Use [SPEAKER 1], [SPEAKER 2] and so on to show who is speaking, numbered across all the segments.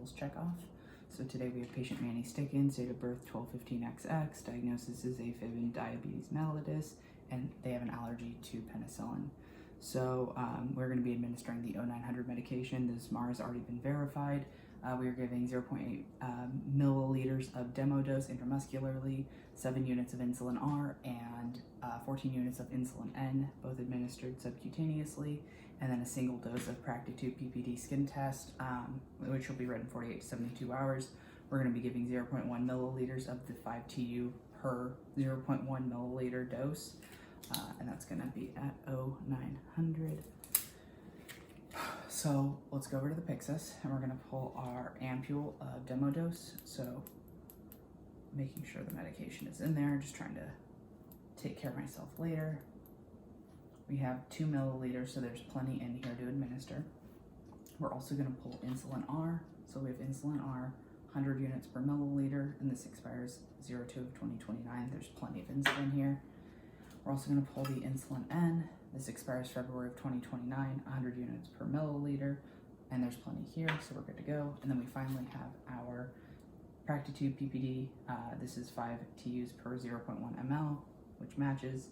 [SPEAKER 1] vitals checkoff. So today we have patient Manny Stickins, date of birth 12/15XX, diagnosis is AFib and diabetes mellitus, and they have an allergy to penicillin. So we're going to be administering the 0900 medication. The SMAR has already been verified. We are giving 0.8 milliliters of demo dose intramuscularly, 7 units of insulin R, and 14 units of insulin N, both administered subcutaneously, and then a single dose of Practi2 PPD skin test, which will be read in 48 to 72 hours. We're going to be giving 0.1 milliliters of the 5 TU per 0.1 milliliter dose, and that's going to be at 0900. So let's go over to the Pyxis, and we're going to pull our ampule of demo dose. So making sure the medication is in there, just trying to take care of myself later. We have 2 milliliters, so there's plenty in here to administer. We're also going to pull insulin R. So we have insulin R, 100 units per milliliter, and this expires 02 of 2029. There's plenty of insulin here. We're also going to pull the insulin N. This expires February of 2029, 100 units per milliliter, and there's plenty here, so we're good to go. And then we finally have our Practi2 PPD. This is 5 TUs per 0.1 ml, which matches,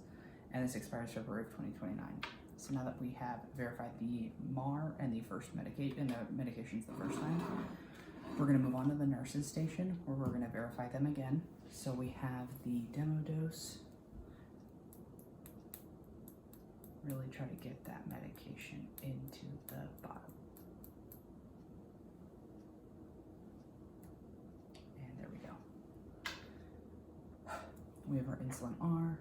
[SPEAKER 1] and this expires February of 2029. So now that we have verified the MAR and the first medication, and the medications the first time, we're going to move on to the nurse's station, where we're going to verify them again. So we have the demo dose. Really try to get that medication into the bottle. And there we go. We have our insulin R,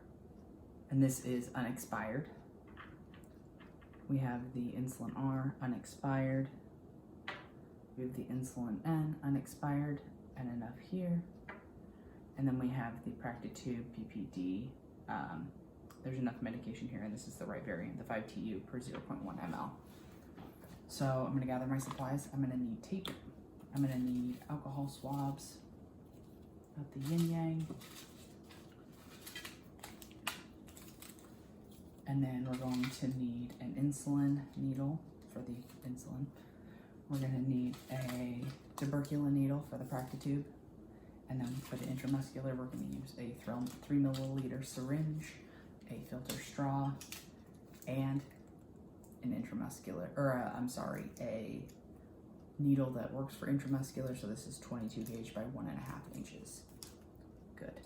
[SPEAKER 1] and this is unexpired. We have the insulin R unexpired. We have the insulin N unexpired, and enough here. And then we have the Practi2 PPD. There's enough medication here, and this is the right variant, the 5 TU per 0.1 ml. So I'm going to gather my supplies. I'm going to need tape. I'm going to need alcohol swabs of the yin yang. And then we're going to need an insulin needle for the insulin. We're going to need a tuberculin needle for the Practi2. And then for the intramuscular, we're going to use a 3 milliliter syringe, a filter straw, and an intramuscular, a needle that works for intramuscular. So this is 22 gauge by 1.5 inches. Good.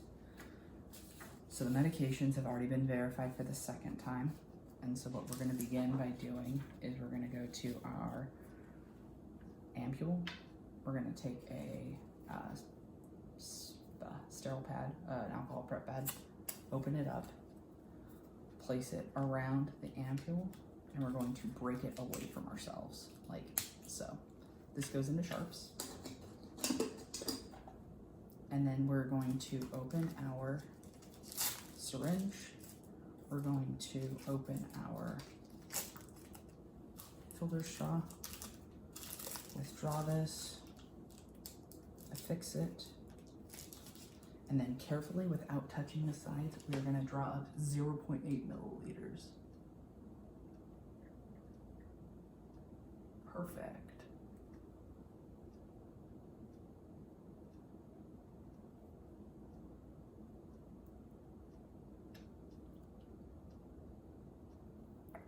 [SPEAKER 1] So the medications have already been verified for the second time. And so what we're going to begin by doing is we're going to go to our ampule. We're going to take a sterile pad, an alcohol prep pad, open it up, place it around the ampule, and we're going to break it away from ourselves, like so. This goes into sharps. And then we're going to open our syringe. We're going to open our filter straw, withdraw this, affix it, and then carefully, without touching the sides, we're going to draw up 0.8 milliliters. Perfect.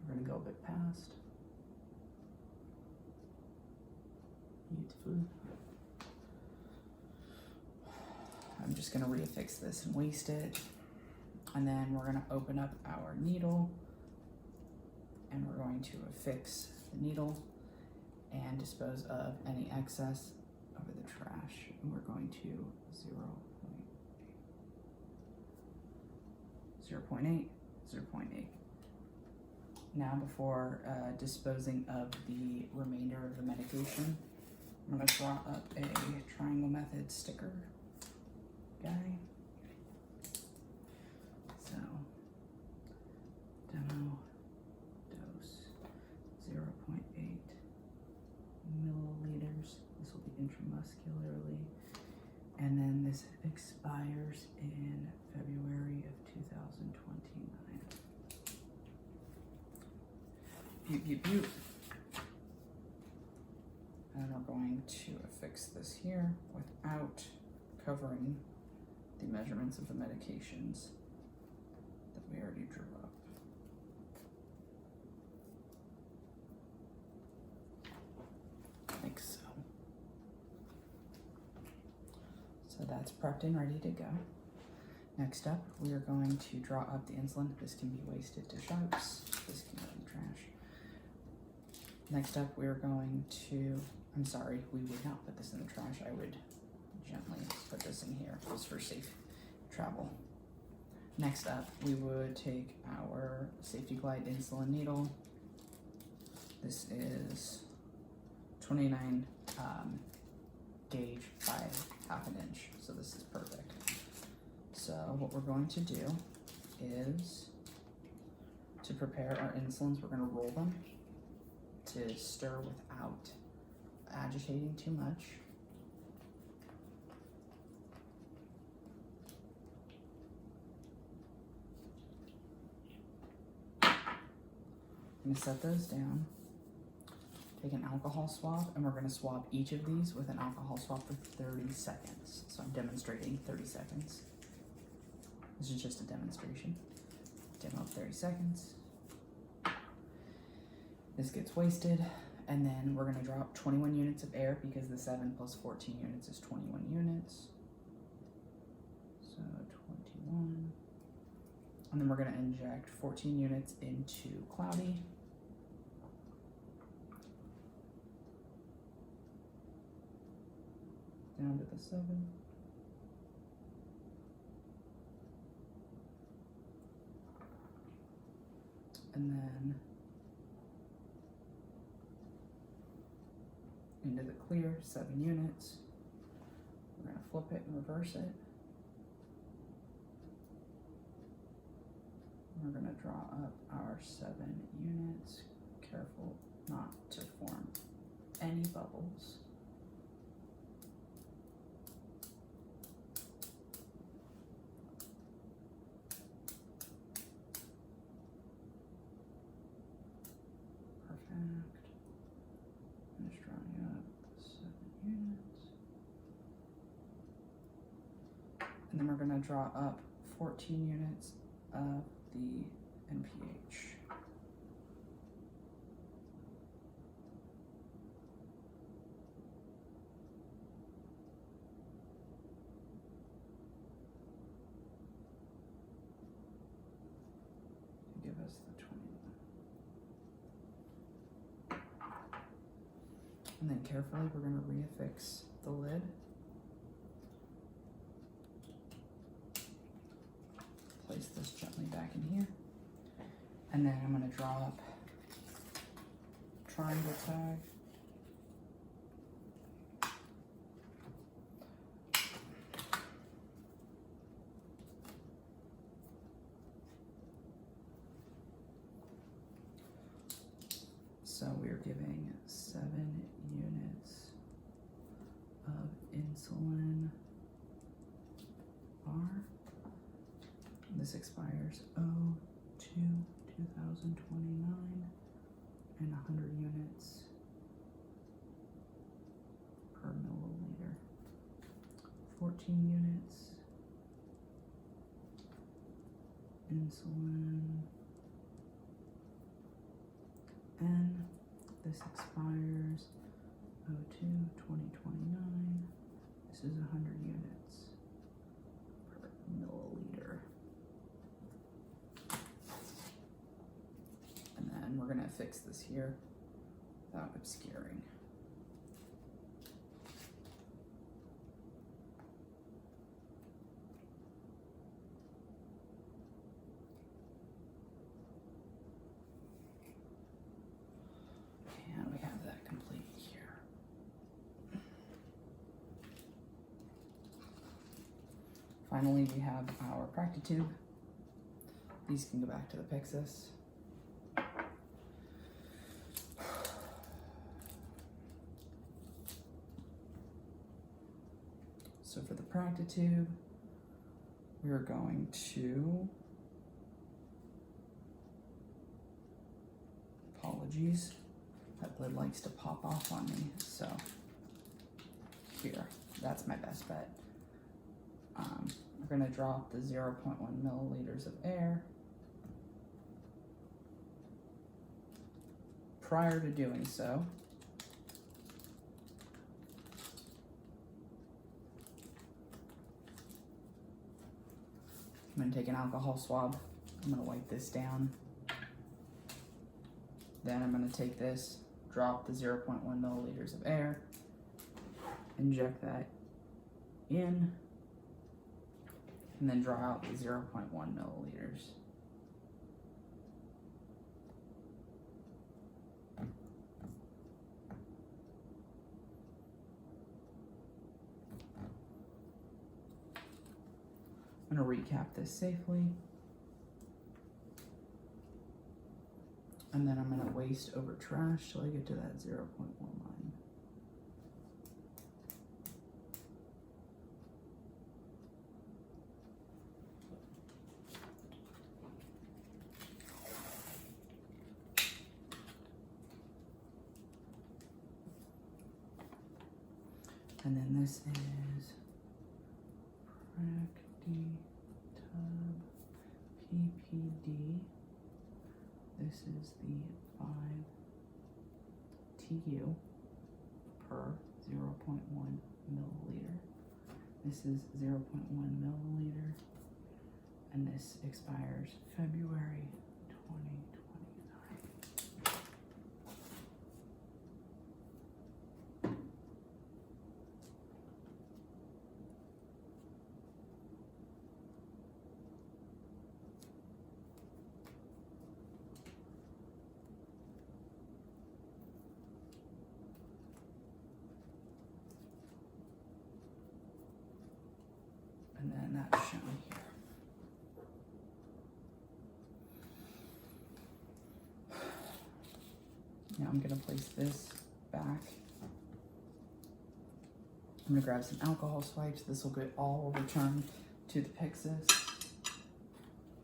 [SPEAKER 1] We're going to go a bit past. Beautiful. I'm just going to reaffix this and waste it. And then we're going to open up our needle, and we're going to affix the needle and dispose of any excess over the trash. And we're going to 0.8. Now before disposing of the remainder of the medication, I'm going to draw up a triangle method sticker guy. So, demo dose 0.8 milliliters. This will be intramuscularly. And then this expires in February of 2029. Beaut, beaut, beaut. And we're going to affix fix this here without covering the measurements of the medications that we already drew up. Like so. So that's prepped and ready to go. Next up, we are going to draw up the insulin. This can be wasted to sharps. This can go in the trash. Next up, we are going to, I'm sorry, we would not put this in the trash. I would gently put this in here just for safe travel. Next up, we would take our Safety Glide insulin needle. This is 29 gauge by 1/2 inch, so this is perfect. So what we're going to do is, to prepare our insulins, we're going to roll them to stir without agitating too much. I'm going to set those down. Take an alcohol swab, and we're going to swab each of these with an alcohol swab for 30 seconds. So I'm demonstrating 30 seconds. This is just a demonstration. Demo of 30 seconds. This gets wasted, and then we're going to drop 21 units of air because the 7 plus 14 units is 21 units. So 21. And then we're going to inject 14 units into Cloudy. Down to the 7. And then into the clear, 7 units. We're going to flip it and reverse it. We're going to draw up our 7 units. Careful not to form any bubbles. I'm just drawing up 7 units. And then we're going to draw up 14 units of the NPH. Give us the 21. And then carefully, we're going to reaffix the lid. Place this gently back in here. And then I'm going to draw up triangle tag. So we're giving 7 units of insulin R. This expires 02/2029 and 100 units per milliliter. 14 units insulin N. This expires 02/2029. This is 100 units per milliliter. And then we're going to fix this here without obscuring. And we have that complete here. Finally, we have our Practitube. These can go back to the Pyxis. So for the Practitube, we're going to, apologies, that lid likes to pop off on me, so here. That's my best bet. We're going to drop the 0.1 milliliters of air. Prior to doing so, I'm going to take an alcohol swab. I'm going to wipe this down. Then I'm going to take this, drop the 0.1 milliliters of air, inject that in, and then draw out the 0.1 milliliters. I'm going to recap this safely. And then I'm going to waste over trash till I get to that 0.1 line. And then this is Tub PPD. This is the 5 TU per 0.1 milliliter. This is 0.1 milliliter, and this expires February 2029. And then that's shown here. Now I'm going to place this back. I'm going to grab some alcohol swipes. This will get all returned to the Pyxis.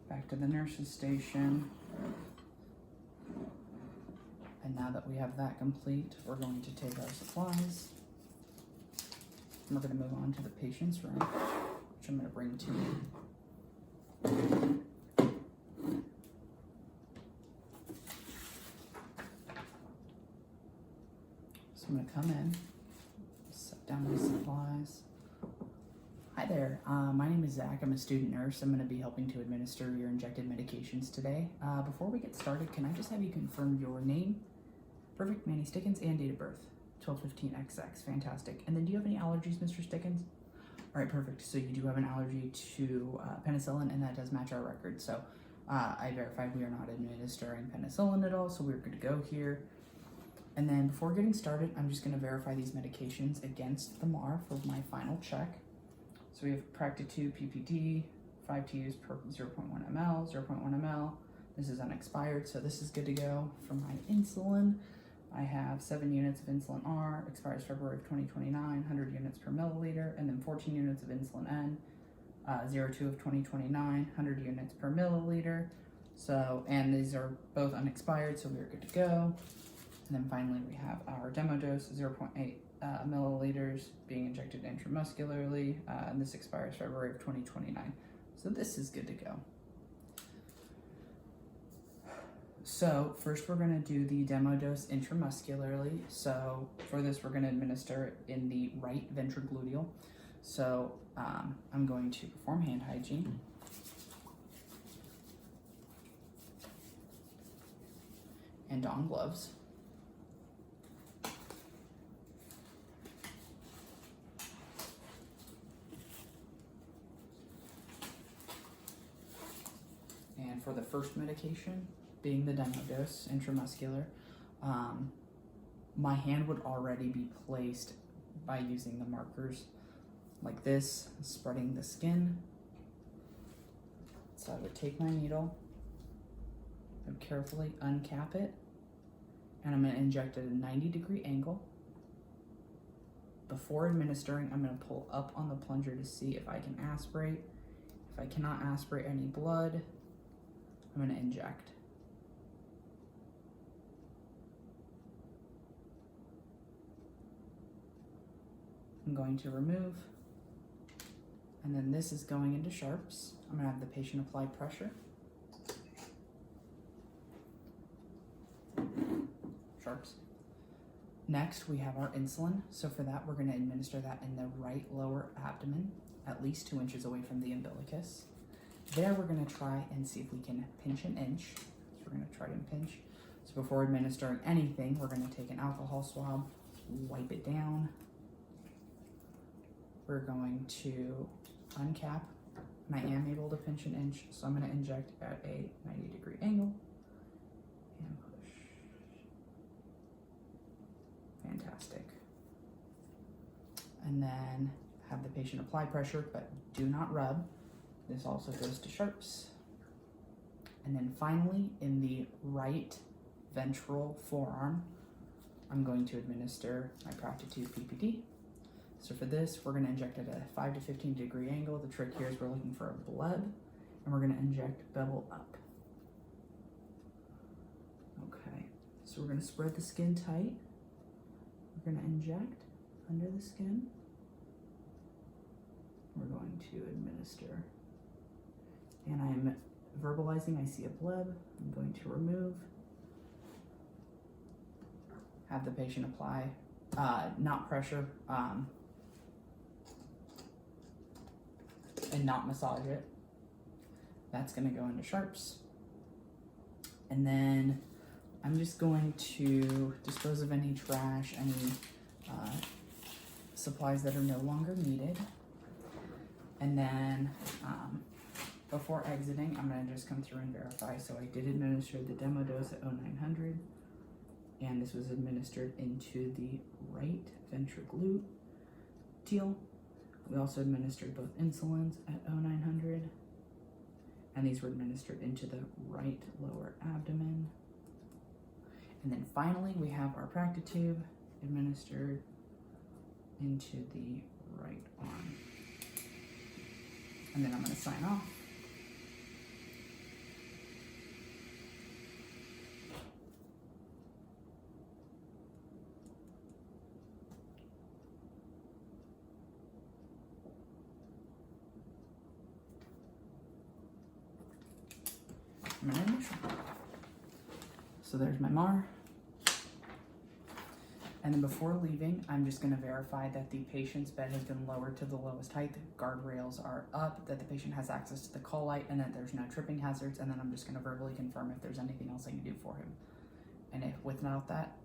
[SPEAKER 1] Back to the nurse's station. And now that we have that complete, we're going to take our supplies. And we're going to move on to the patient's room, which I'm going to bring to you. So I'm going to come in, set down my supplies. Hi there, my name is Zach. I'm a student nurse. I'm going to be helping to administer your injected medications today. Before we get started, can I just have you confirm your name? Perfect, Manny Stickens, and date of birth. 1215XX, fantastic. And then do you have any allergies, Mr. Stickens? All right, perfect. So you do have an allergy to penicillin, and that does match our record. So I verified we are not administering penicillin at all, so we're good to go here. And then before getting started, I'm just going to verify these medications against the MAR for my final check. So we have Practi2 PPD, 5 TUs per 0.1 ml, 0.1 ml. This is unexpired, so this is good to go. For my insulin, I have 7 units of insulin R, expires February of 2029, 100 units per milliliter, and then 14 units of insulin N, 02 of 2029, 100 units per milliliter. So, and these are both unexpired, so we're good to go. And then finally we have our demo dose, 0.8 milliliters being injected intramuscularly, and this expires February of 2029. So this is good to go. So first we're going to do the demo dose intramuscularly. So for this we're going to administer it in the right ventrogluteal. So I'm going to perform hand hygiene. And don gloves. And for the first medication, being the demo dose, intramuscular, my hand would already be placed by using the markers like this, spreading the skin. So I would take my needle, I would carefully uncap it, and I'm going to inject at a 90-degree angle. Before administering, I'm going to pull up on the plunger to see if I can aspirate. If I cannot aspirate any blood, I'm going to inject. I'm going to remove, and then this is going into sharps. I'm gonna have the patient apply pressure. Sharps. Next, we have our insulin. So for that, we're gonna administer that in the right lower abdomen, at least 2 inches away from the umbilicus. There, we're gonna try and see if we can pinch an inch. So we're gonna try to pinch. So before administering anything, we're gonna take an alcohol swab, wipe it down. We're going to uncap, and I am able to pinch an inch, so I'm gonna inject at a 90-degree angle and push. Fantastic. And then have the patient apply pressure, but do not rub. This also goes to sharps. And then finally, in the right ventral forearm, I'm going to administer my Practitube PPD. So for this, we're gonna inject at a 5 to 15-degree angle. The trick here is we're looking for a bleb, and we're gonna inject bevel up. Okay, so we're gonna spread the skin tight. We're gonna inject under the skin. We're going to administer. And I'm verbalizing, I see a bleb. I'm going to remove. Have the patient apply, not pressure, and not massage it. That's gonna go into sharps. And then I'm just going to dispose of any trash, any supplies that are no longer needed. And then before exiting, I'm gonna just come through and verify. So I did administer the demo dose at 0900, and this was administered into the right ventrogluteal. We also administered both insulins at 0900, and these were administered into the right lower abdomen. And then finally, we have our Practitube administered into the right arm. And then I'm gonna sign off. I'm gonna initial. So there's my MAR. And then before leaving, I'm just gonna verify that the patient's bed has been lowered to the lowest height, the guardrails are up, that the patient has access to the call light, and that there's no tripping hazards. And then I'm just gonna verbally confirm if there's anything else I can do for him. And if without that,